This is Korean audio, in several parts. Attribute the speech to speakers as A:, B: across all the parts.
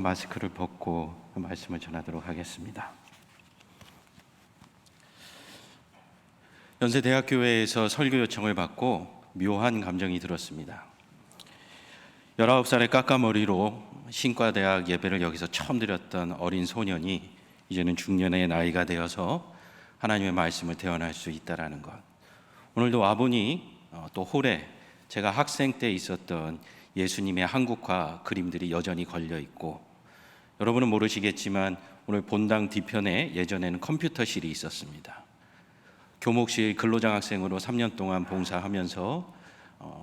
A: 마스크를 벗고 말씀을 전하도록 하겠습니다. 연세대학교회에서 설교 요청을 받고 묘한 감정이 들었습니다. 19살의 까까머리로 신과대학 예배를 여기서 처음 드렸던 어린 소년이 이제는 중년의 나이가 되어서 하나님의 말씀을 대언할 수 있다라는 것. 오늘도 와보니 또 홀에 제가 학생 때 있었던 예수님의 한국화 그림들이 여전히 걸려 있고, 여러분은 모르시겠지만 오늘 본당 뒤편에 예전에는 컴퓨터실이 있었습니다. 교목실 근로장학생으로 3년 동안 봉사하면서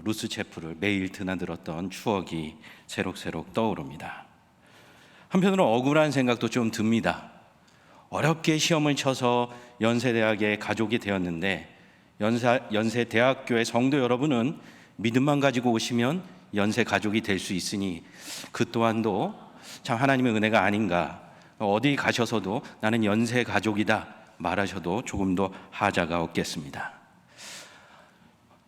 A: 루스 체프를 매일 드나들었던 추억이 새록새록 떠오릅니다. 한편으로 억울한 생각도 좀 듭니다. 어렵게 시험을 쳐서 연세대학의 가족이 되었는데, 연세대학교의 성도 여러분은 믿음만 가지고 오시면 연세 가족이 될 수 있으니 그 또한도 참 하나님의 은혜가 아닌가. 어디 가셔서도 나는 연세 가족이다 말하셔도 조금도 하자가 없겠습니다.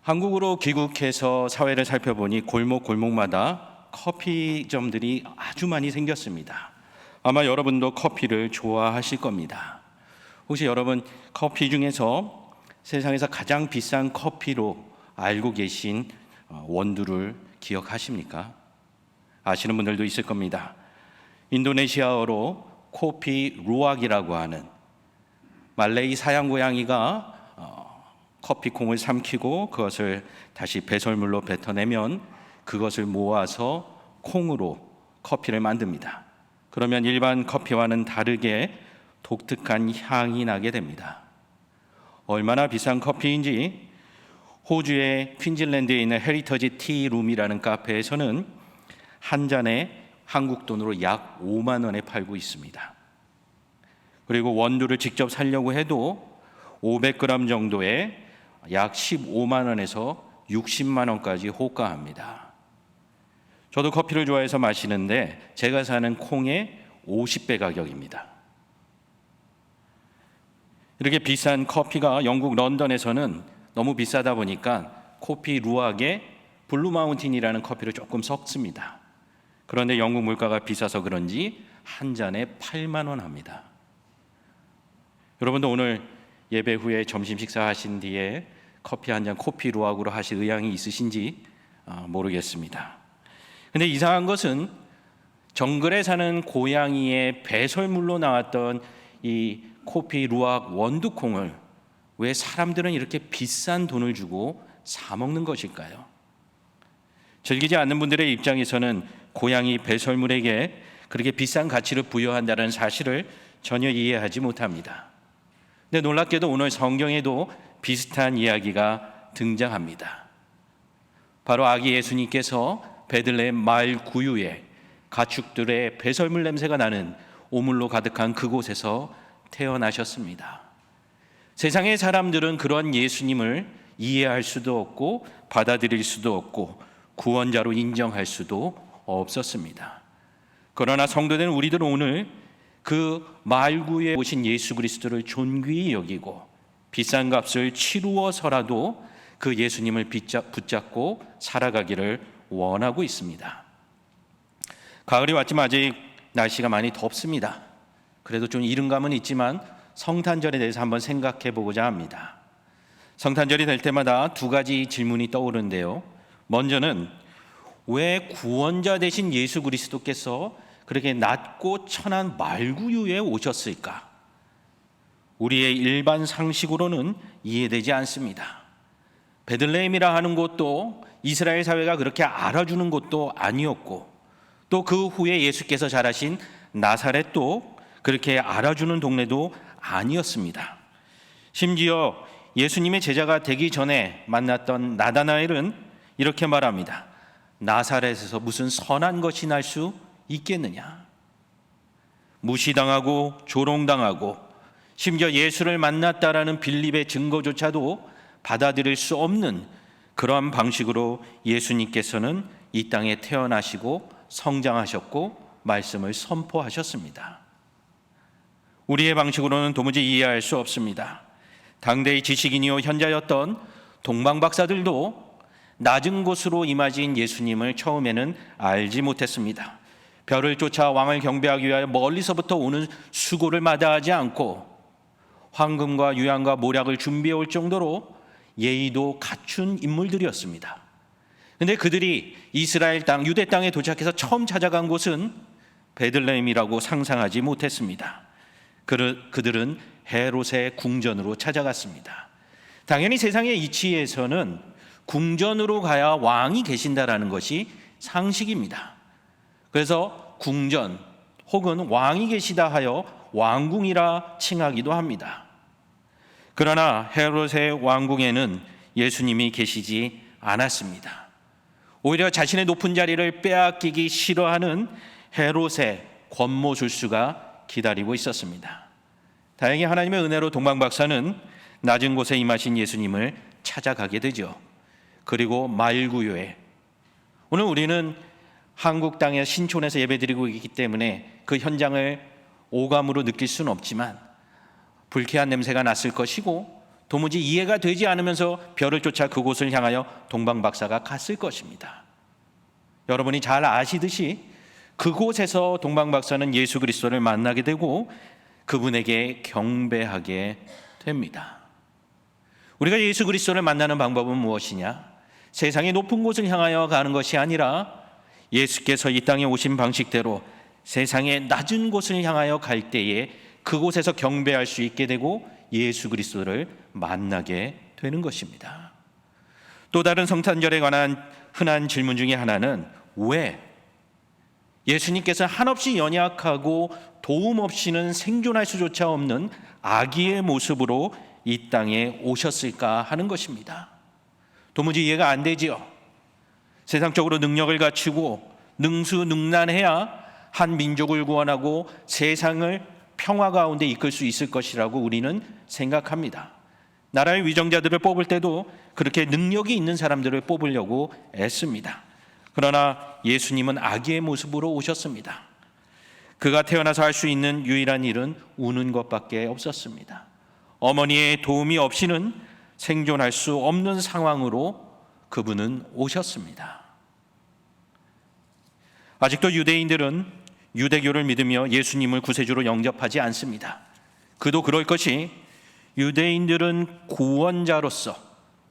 A: 한국으로 귀국해서 사회를 살펴보니 골목골목마다 커피점들이 아주 많이 생겼습니다. 아마 여러분도 커피를 좋아하실 겁니다. 혹시 여러분 커피 중에서 세상에서 가장 비싼 커피로 알고 계신 원두를 기억하십니까? 아시는 분들도 있을 겁니다. 인도네시아어로 코피 루악이라고 하는, 말레이 사양 고양이가 커피콩을 삼키고 그것을 다시 배설물로 뱉어내면 그것을 모아서 콩으로 커피를 만듭니다. 그러면 일반 커피와는 다르게 독특한 향이 나게 됩니다. 얼마나 비싼 커피인지 호주의 퀸즐랜드에 있는 헤리터지 티룸이라는 카페에서는 한 잔에 한국 돈으로 약 5만 원에 팔고 있습니다. 그리고 원두를 직접 사려고 해도 500g 정도에 약 15만 원에서 60만 원까지 호가합니다. 저도 커피를 좋아해서 마시는데 제가 사는 콩의 50배 가격입니다. 이렇게 비싼 커피가 영국 런던에서는 너무 비싸다 보니까 코피 루악에 블루 마운틴이라는 커피를 조금 섞습니다. 그런데 영국 물가가 비싸서 그런지 한 잔에 8만 원 합니다. 여러분도 오늘 예배 후에 점심 식사하신 뒤에 커피 한 잔 코피 루악으로 하실 의향이 있으신지 모르겠습니다. 근데 이상한 것은 정글에 사는 고양이의 배설물로 나왔던 이 코피 루악 원두콩을 왜 사람들은 이렇게 비싼 돈을 주고 사 먹는 것일까요? 즐기지 않는 분들의 입장에서는 고양이 배설물에게 그렇게 비싼 가치를 부여한다는 사실을 전혀 이해하지 못합니다. 근데 놀랍게도 오늘 성경에도 비슷한 이야기가 등장합니다. 바로 아기 예수님께서 베들레헴 마을 구유에 가축들의 배설물 냄새가 나는 오물로 가득한 그곳에서 태어나셨습니다. 세상의 사람들은 그런 예수님을 이해할 수도 없고 받아들일 수도 없고 구원자로 인정할 수도 없었습니다. 그러나 성도된 우리들은 오늘 그 말구에 오신 예수 그리스도를 존귀히 여기고 비싼 값을 치루어서라도 그 예수님을 붙잡고 살아가기를 원하고 있습니다. 가을이 왔지만 아직 날씨가 많이 덥습니다. 그래도 좀 이른 감은 있지만 성탄절에 대해서 한번 생각해 보고자 합니다. 성탄절이 될 때마다 두 가지 질문이 떠오르는데요. 먼저는 왜 구원자 되신 예수 그리스도께서 그렇게 낮고 천한 말구유에 오셨을까? 우리의 일반 상식으로는 이해되지 않습니다. 베들레헴이라 하는 곳도 이스라엘 사회가 그렇게 알아주는 곳도 아니었고, 또 그 후에 예수께서 자라신 나사렛도 그렇게 알아주는 동네도 아니었습니다. 심지어 예수님의 제자가 되기 전에 만났던 나다나엘은 이렇게 말합니다. 나사렛에서 무슨 선한 것이 날 수 있겠느냐? 무시당하고 조롱당하고 심지어 예수를 만났다라는 빌립의 증거조차도 받아들일 수 없는 그러한 방식으로 예수님께서는 이 땅에 태어나시고 성장하셨고 말씀을 선포하셨습니다. 우리의 방식으로는 도무지 이해할 수 없습니다. 당대의 지식인이요 현자였던 동방 박사들도 낮은 곳으로 임하신 예수님을 처음에는 알지 못했습니다. 별을 쫓아 왕을 경배하기 위하여 멀리서부터 오는 수고를 마다하지 않고 황금과 유향과 모략을 준비해 올 정도로 예의도 갖춘 인물들이었습니다. 그런데 그들이 이스라엘 땅, 유대 땅에 도착해서 처음 찾아간 곳은 베들레헴이라고 상상하지 못했습니다. 그들은 헤롯의 궁전으로 찾아갔습니다. 당연히 세상의 이치에서는 궁전으로 가야 왕이 계신다라는 것이 상식입니다. 그래서 궁전 혹은 왕이 계시다 하여 왕궁이라 칭하기도 합니다. 그러나 헤롯의 왕궁에는 예수님이 계시지 않았습니다. 오히려 자신의 높은 자리를 빼앗기기 싫어하는 헤롯의 권모술수가 기다리고 있었습니다. 다행히 하나님의 은혜로 동방박사는 낮은 곳에 임하신 예수님을 찾아가게 되죠. 그리고 말구요에, 오늘 우리는 한국 땅의 신촌에서 예배드리고 있기 때문에 그 현장을 오감으로 느낄 수는 없지만 불쾌한 냄새가 났을 것이고 도무지 이해가 되지 않으면서 별을 쫓아 그곳을 향하여 동방박사가 갔을 것입니다. 여러분이 잘 아시듯이 그곳에서 동방박사는 예수 그리스도를 만나게 되고 그분에게 경배하게 됩니다. 우리가 예수 그리스도를 만나는 방법은 무엇이냐? 세상의 높은 곳을 향하여 가는 것이 아니라 예수께서 이 땅에 오신 방식대로 세상의 낮은 곳을 향하여 갈 때에 그곳에서 경배할 수 있게 되고 예수 그리스도를 만나게 되는 것입니다. 또 다른 성탄절에 관한 흔한 질문 중에 하나는 왜 예수님께서 한없이 연약하고 도움 없이는 생존할 수조차 없는 아기의 모습으로 이 땅에 오셨을까 하는 것입니다. 도무지 이해가 안 되지요. 세상적으로 능력을 갖추고 능수능란해야 한 민족을 구원하고 세상을 평화 가운데 이끌 수 있을 것이라고 우리는 생각합니다. 나라의 위정자들을 뽑을 때도 그렇게 능력이 있는 사람들을 뽑으려고 애씁니다. 그러나 예수님은 아기의 모습으로 오셨습니다. 그가 태어나서 할 수 있는 유일한 일은 우는 것밖에 없었습니다. 어머니의 도움이 없이는 생존할 수 없는 상황으로 그분은 오셨습니다. 아직도 유대인들은 유대교를 믿으며 예수님을 구세주로 영접하지 않습니다. 그도 그럴 것이 유대인들은 구원자로서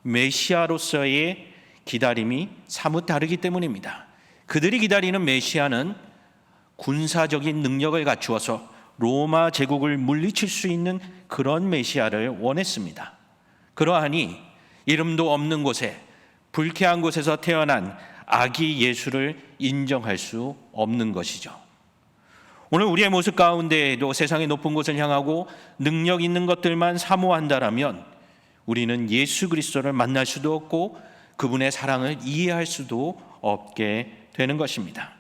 A: 메시아로서의 기다림이 사뭇 다르기 때문입니다. 그들이 기다리는 메시아는 군사적인 능력을 갖추어서 로마 제국을 물리칠 수 있는 그런 메시아를 원했습니다. 그러하니 이름도 없는 곳에 불쾌한 곳에서 태어난 아기 예수를 인정할 수 없는 것이죠. 오늘 우리의 모습 가운데에도 세상의 높은 곳을 향하고 능력 있는 것들만 사모한다라면 우리는 예수 그리스도를 만날 수도 없고 그분의 사랑을 이해할 수도 없게 되는 것입니다.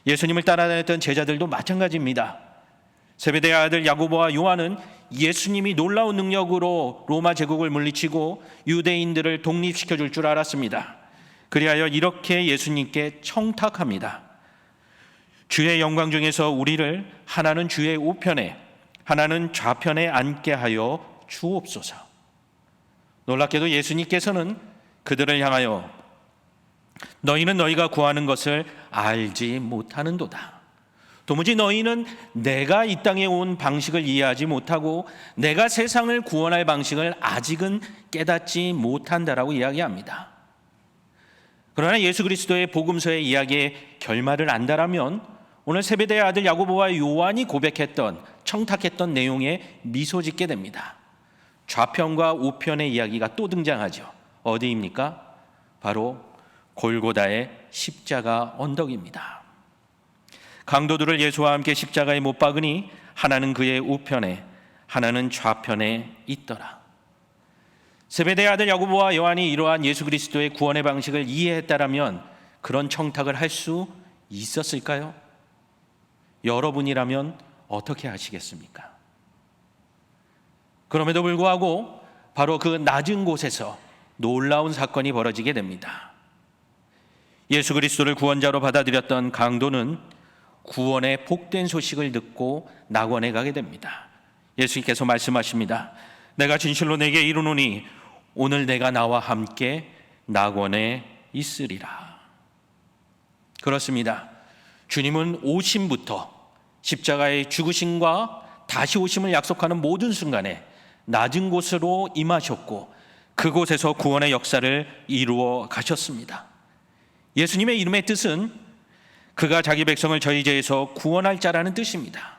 A: 예수님을 따라다녔던 제자들도 마찬가지입니다. 세베대의 아들 야고보와 요한은 예수님이 놀라운 능력으로 로마 제국을 물리치고 유대인들을 독립시켜 줄 알았습니다. 그리하여 이렇게 예수님께 청탁합니다. 주의 영광 중에서 우리를 하나는 주의 우편에 하나는 좌편에 앉게 하여 주옵소서. 놀랍게도 예수님께서는 그들을 향하여 너희는 너희가 구하는 것을 알지 못하는도다. 도무지 너희는 내가 이 땅에 온 방식을 이해하지 못하고 내가 세상을 구원할 방식을 아직은 깨닫지 못한다라고 이야기합니다. 그러나 예수 그리스도의 복음서의 이야기의 결말을 안다라면 오늘 세베대의 아들 야고보와 요한이 고백했던 청탁했던 내용에 미소 짓게 됩니다. 좌편과 우편의 이야기가 또 등장하죠. 어디입니까? 바로 골고다의 십자가 언덕입니다. 강도들을 예수와 함께 십자가에 못 박으니 하나는 그의 우편에 하나는 좌편에 있더라. 세베대의 아들 야고보와 요한이 이러한 예수 그리스도의 구원의 방식을 이해했다라면 그런 청탁을 할 수 있었을까요? 여러분이라면 어떻게 하시겠습니까? 그럼에도 불구하고 바로 그 낮은 곳에서 놀라운 사건이 벌어지게 됩니다. 예수 그리스도를 구원자로 받아들였던 강도는 구원의 복된 소식을 듣고 낙원에 가게 됩니다. 예수님께서 말씀하십니다. 내가 진실로 내게 이르노니 오늘 내가 나와 함께 낙원에 있으리라. 그렇습니다. 주님은 오심부터 십자가의 죽으심과 다시 오심을 약속하는 모든 순간에 낮은 곳으로 임하셨고 그곳에서 구원의 역사를 이루어 가셨습니다. 예수님의 이름의 뜻은 그가 자기 백성을 저희 죄에서 구원할 자라는 뜻입니다.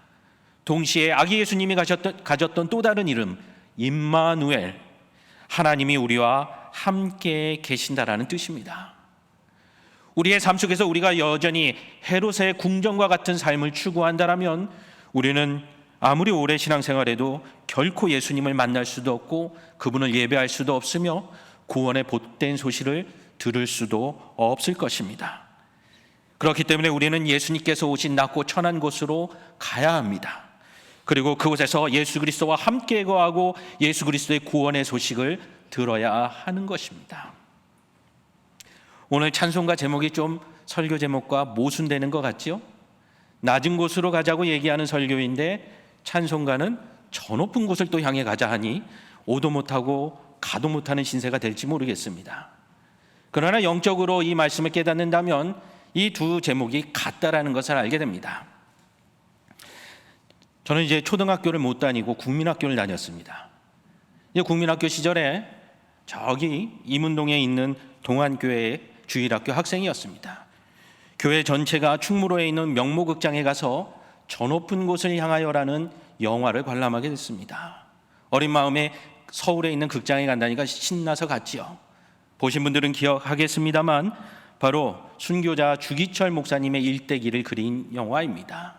A: 동시에 아기 예수님이 가졌던 또 다른 이름 임마누엘, 하나님이 우리와 함께 계신다라는 뜻입니다. 우리의 삶 속에서 우리가 여전히 헤롯의 궁정과 같은 삶을 추구한다면 우리는 아무리 오래 신앙생활해도 결코 예수님을 만날 수도 없고 그분을 예배할 수도 없으며 구원의 복된 소식을 들을 수도 없을 것입니다. 그렇기 때문에 우리는 예수님께서 오신 낮고 천한 곳으로 가야 합니다. 그리고 그곳에서 예수 그리스도와 함께 거하고 예수 그리스도의 구원의 소식을 들어야 하는 것입니다. 오늘 찬송가 제목이 좀 설교 제목과 모순되는 것 같죠? 낮은 곳으로 가자고 얘기하는 설교인데 찬송가는 저 높은 곳을 또 향해 가자 하니 오도 못하고 가도 못하는 신세가 될지 모르겠습니다. 그러나 영적으로 이 말씀을 깨닫는다면 이 두 제목이 같다라는 것을 알게 됩니다. 저는 이제 초등학교를 못 다니고 국민학교를 다녔습니다. 이제 국민학교 시절에 저기 이문동에 있는 동안교회의 주일학교 학생이었습니다. 교회 전체가 충무로에 있는 명모극장에 가서 저 높은 곳을 향하여라는 영화를 관람하게 됐습니다. 어린 마음에 서울에 있는 극장에 간다니까 신나서 갔지요. 보신 분들은 기억하겠습니다만 바로 순교자 주기철 목사님의 일대기를 그린 영화입니다.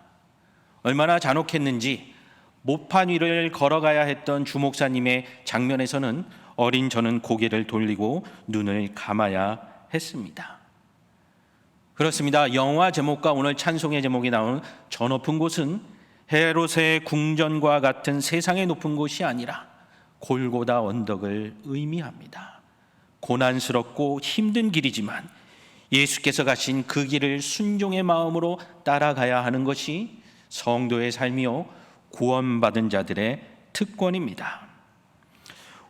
A: 얼마나 잔혹했는지 모판 위를 걸어가야 했던 주 목사님의 장면에서는 어린 저는 고개를 돌리고 눈을 감아야 했습니다. 그렇습니다. 영화 제목과 오늘 찬송의 제목이 나오는 저 높은 곳은 헤롯의 궁전과 같은 세상의 높은 곳이 아니라 골고다 언덕을 의미합니다. 고난스럽고 힘든 길이지만 예수께서 가신 그 길을 순종의 마음으로 따라가야 하는 것이 성도의 삶이요 구원받은 자들의 특권입니다.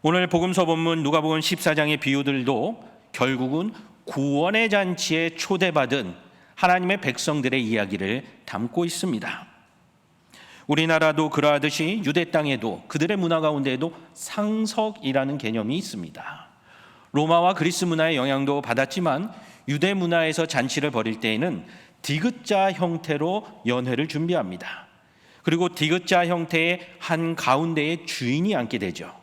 A: 오늘 복음서 본문 누가복음 14장의 비유들도 결국은 구원의 잔치에 초대받은 하나님의 백성들의 이야기를 담고 있습니다. 우리나라도 그러하듯이 유대 땅에도 그들의 문화 가운데에도 상석이라는 개념이 있습니다. 로마와 그리스 문화의 영향도 받았지만 유대 문화에서 잔치를 벌일 때에는 디귿자 형태로 연회를 준비합니다. 그리고 디귿자 형태의 한 가운데에 주인이 앉게 되죠.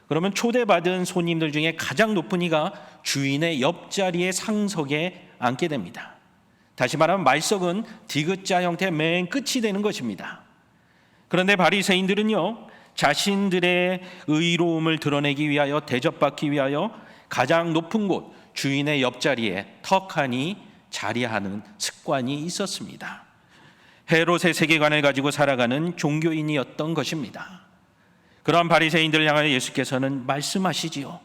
A: 그러면 초대받은 손님들 중에 가장 높은 이가 주인의 옆자리의 상석에 앉게 됩니다. 다시 말하면 말석은 디귿자 형태의 맨 끝이 되는 것입니다. 그런데 바리새인들은요, 자신들의 의로움을 드러내기 위하여 대접받기 위하여 가장 높은 곳 주인의 옆자리에 턱하니 자리하는 습관이 있었습니다. 헤롯의 세계관을 가지고 살아가는 종교인이었던 것입니다. 그러한 바리새인들을 향하여 예수께서는 말씀하시지요.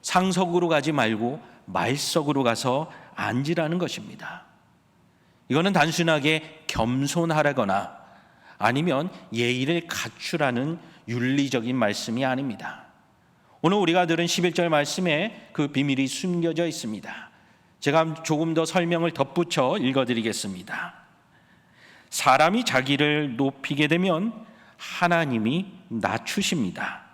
A: 상석으로 가지 말고 말석으로 가서 앉으라는 것입니다. 이거는 단순하게 겸손하라거나 아니면 예의를 갖추라는 윤리적인 말씀이 아닙니다. 오늘 우리가 들은 11절 말씀에 그 비밀이 숨겨져 있습니다. 제가 조금 더 설명을 덧붙여 읽어드리겠습니다. 사람이 자기를 높이게 되면 하나님이 낮추십니다.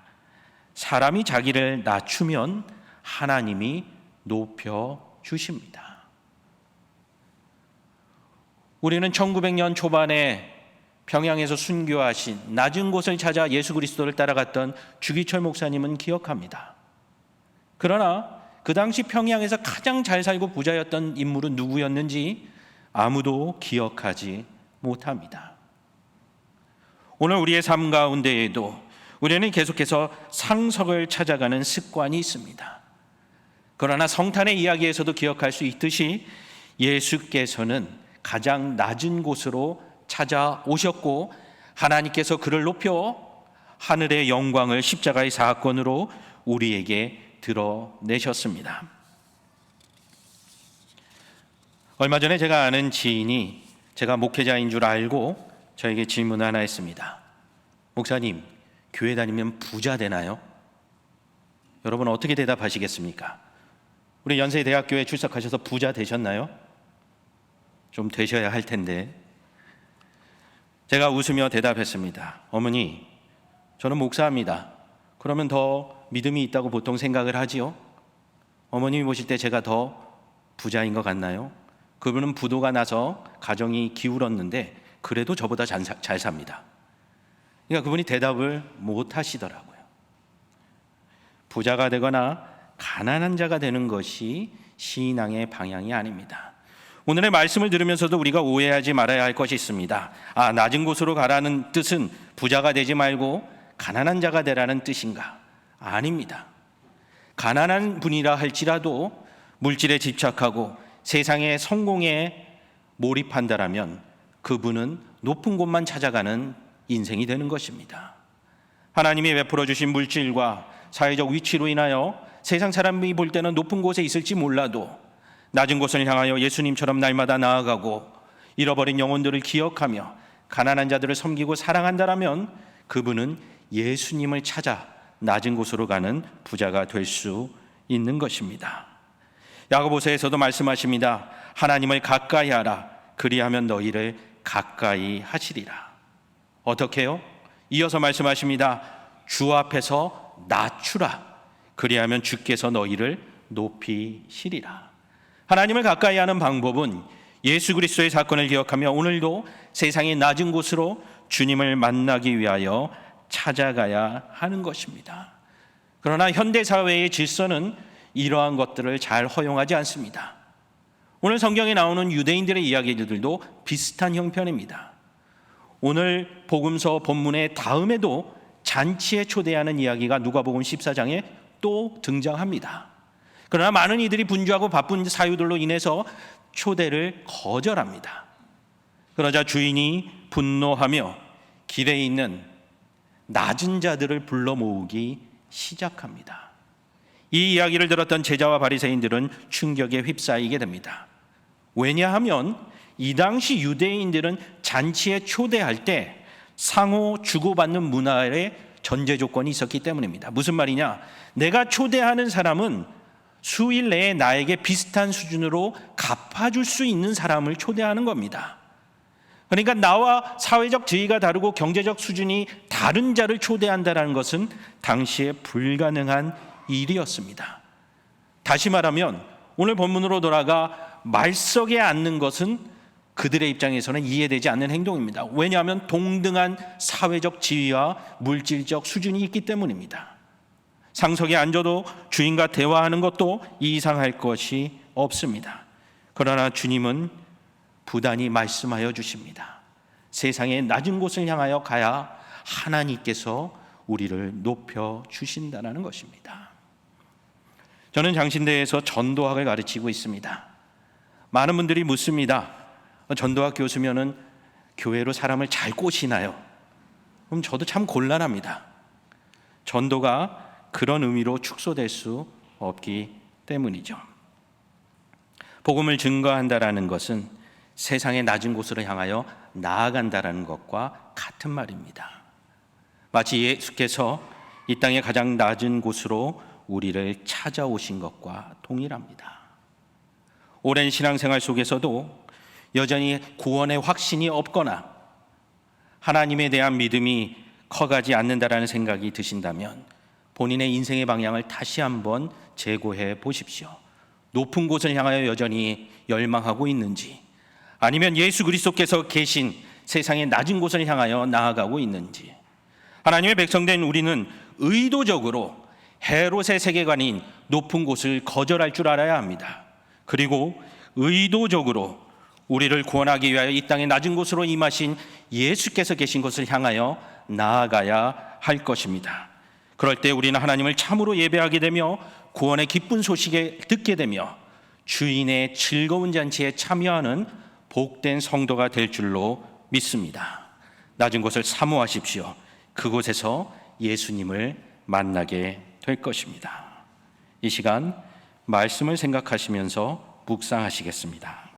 A: 사람이 자기를 낮추면 하나님이 높여주십니다. 우리는 1900년 초반에 평양에서 순교하신 낮은 곳을 찾아 예수 그리스도를 따라갔던 주기철 목사님은 기억합니다. 그러나 그 당시 평양에서 가장 잘 살고 부자였던 인물은 누구였는지 아무도 기억하지 못합니다. 오늘 우리의 삶 가운데에도 우리는 계속해서 상석을 찾아가는 습관이 있습니다. 그러나 성탄의 이야기에서도 기억할 수 있듯이 예수께서는 가장 낮은 곳으로 찾아오셨고 하나님께서 그를 높여 하늘의 영광을 십자가의 사건으로 우리에게 드러내셨습니다. 얼마 전에 제가 아는 지인이 제가 목회자인 줄 알고 저에게 질문 하나 했습니다. 목사님, 교회 다니면 부자 되나요? 여러분 어떻게 대답하시겠습니까? 우리 연세대학교에 출석하셔서 부자 되셨나요? 좀 되셔야 할 텐데 제가 웃으며 대답했습니다. 어머니, 저는 목사입니다. 그러면 더 믿음이 있다고 보통 생각을 하지요? 어머님이 보실 때 제가 더 부자인 것 같나요? 그분은 부도가 나서 가정이 기울었는데 그래도 저보다 잘 삽니다. 그러니까 그분이 대답을 못 하시더라고요. 부자가 되거나 가난한 자가 되는 것이 신앙의 방향이 아닙니다. 오늘의 말씀을 들으면서도 우리가 오해하지 말아야 할 것이 있습니다. 낮은 곳으로 가라는 뜻은 부자가 되지 말고 가난한 자가 되라는 뜻인가? 아닙니다. 가난한 분이라 할지라도 물질에 집착하고 세상의 성공에 몰입한다라면 그분은 높은 곳만 찾아가는 인생이 되는 것입니다. 하나님이 베풀어 주신 물질과 사회적 위치로 인하여 세상 사람이 볼 때는 높은 곳에 있을지 몰라도 낮은 곳을 향하여 예수님처럼 날마다 나아가고 잃어버린 영혼들을 기억하며 가난한 자들을 섬기고 사랑한다라면 그분은 예수님을 찾아 낮은 곳으로 가는 부자가 될 수 있는 것입니다. 야고보서에서도 말씀하십니다. 하나님을 가까이 하라. 그리하면 너희를 가까이 하시리라. 어떻게요? 이어서 말씀하십니다. 주 앞에서 낮추라. 그리하면 주께서 너희를 높이시리라. 하나님을 가까이 하는 방법은 예수 그리스도의 사건을 기억하며 오늘도 세상의 낮은 곳으로 주님을 만나기 위하여 찾아가야 하는 것입니다. 그러나 현대사회의 질서는 이러한 것들을 잘 허용하지 않습니다. 오늘 성경에 나오는 유대인들의 이야기들도 비슷한 형편입니다. 오늘 복음서 본문의 다음에도 잔치에 초대하는 이야기가 누가복음 14장에 또 등장합니다. 그러나 많은 이들이 분주하고 바쁜 사유들로 인해서 초대를 거절합니다. 그러자 주인이 분노하며 길에 있는 낮은 자들을 불러 모으기 시작합니다. 이 이야기를 들었던 제자와 바리새인들은 충격에 휩싸이게 됩니다. 왜냐하면 이 당시 유대인들은 잔치에 초대할 때 상호 주고받는 문화의 전제 조건이 있었기 때문입니다. 무슨 말이냐? 내가 초대하는 사람은 수일 내에 나에게 비슷한 수준으로 갚아줄 수 있는 사람을 초대하는 겁니다. 그러니까 나와 사회적 지위가 다르고 경제적 수준이 다른 자를 초대한다는 것은 당시에 불가능한 일이었습니다. 다시 말하면 오늘 본문으로 돌아가 말석에 앉는 것은 그들의 입장에서는 이해되지 않는 행동입니다. 왜냐하면 동등한 사회적 지위와 물질적 수준이 있기 때문입니다. 상석에 앉아도 주인과 대화하는 것도 이상할 것이 없습니다. 그러나 주님은 부단히 말씀하여 주십니다. 세상의 낮은 곳을 향하여 가야 하나님께서 우리를 높여 주신다는 것입니다. 저는 장신대에서 전도학을 가르치고 있습니다. 많은 분들이 묻습니다. 전도학 교수면은 교회로 사람을 잘 꼬시나요? 그럼 저도 참 곤란합니다. 전도가 그런 의미로 축소될 수 없기 때문이죠. 복음을 증거한다라는 것은 세상의 낮은 곳으로 향하여 나아간다라는 것과 같은 말입니다. 마치 예수께서 이 땅의 가장 낮은 곳으로 우리를 찾아오신 것과 동일합니다. 오랜 신앙생활 속에서도 여전히 구원의 확신이 없거나 하나님에 대한 믿음이 커가지 않는다라는 생각이 드신다면 본인의 인생의 방향을 다시 한번 재고해 보십시오. 높은 곳을 향하여 여전히 열망하고 있는지, 아니면 예수 그리스도께서 계신 세상의 낮은 곳을 향하여 나아가고 있는지. 하나님의 백성된 우리는 의도적으로 헤롯의 세계관인 높은 곳을 거절할 줄 알아야 합니다. 그리고 의도적으로 우리를 구원하기 위하여 이 땅의 낮은 곳으로 임하신 예수께서 계신 곳을 향하여 나아가야 할 것입니다. 그럴 때 우리는 하나님을 참으로 예배하게 되며 구원의 기쁜 소식에 듣게 되며 주인의 즐거운 잔치에 참여하는 복된 성도가 될 줄로 믿습니다. 낮은 곳을 사모하십시오. 그곳에서 예수님을 만나게 될 것입니다. 이 시간 말씀을 생각하시면서 묵상하시겠습니다.